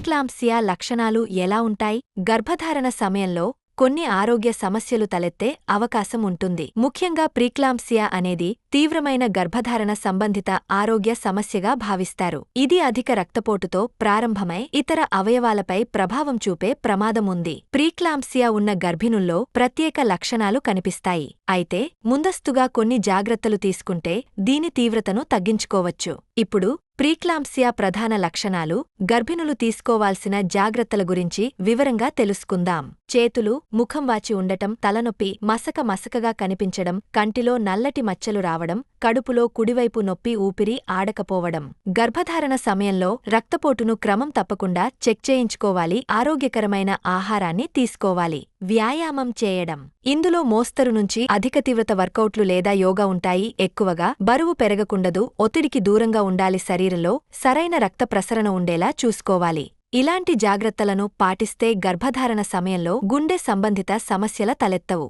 Preeclampsia లక్షణాలు ఎలా ఉంటాయి? గర్భధారణ సమయంలో కొన్ని ఆరోగ్య సమస్యలు తలెత్తే అవకాశం ఉంటుంది. ముఖ్యంగా ప్రీక్లాంప్సియా అనేది తీవ్రమైన గర్భధారణ సంబంధిత ఆరోగ్య సమస్యగా భావిస్తారు. ఇది అధిక రక్తపోటుతో ప్రారంభమై ఇతర అవయవాలపై ప్రభావం చూపే ప్రమాదముంది. ప్రీక్లాంప్సియా ఉన్న గర్భిణుల్లో ప్రత్యేక లక్షణాలు కనిపిస్తాయి. అయితే ముందస్తుగా కొన్ని జాగ్రత్తలు తీసుకుంటే దీని తీవ్రతను తగ్గించుకోవచ్చు. ఇప్పుడు ప్రీక్లాంప్సియా ప్రధాన లక్షణాలు, గర్భిణులు తీసుకోవాల్సిన జాగ్రత్తల గురించి వివరంగా తెలుసుకుందాం. చేతులు, ముఖం వాచి ఉండటం, తలనొప్పి, మసకగా కనిపించడం, కంటిలో నల్లటి మచ్చలు రావడం, కడుపులో కుడివైపు నొప్పి, ఊపిరి ఆడకపోవడం. గర్భధారణ సమయంలో రక్తపోటును క్రమం తప్పకుండా చెక్ చేయించుకోవాలి. ఆరోగ్యకరమైన ఆహారాన్ని తీసుకోవాలి. వ్యాయామం చేయడం. ఇందులో మోస్తరు నుంచి అధిక తీవ్రత వర్కౌట్లు లేదా యోగా ఉంటాయి. ఎక్కువగా బరువు పెరగకుండదు, ఒత్తిడికి దూరంగా ఉండాలి. శరీరంలో సరైన రక్త ప్రసరణ ఉండేలా చూసుకోవాలి. ఇలాంటి జాగ్రత్తలను పాటిస్తే గర్భధారణ సమయంలో గుండె సంబంధిత సమస్యల తలెత్తవు.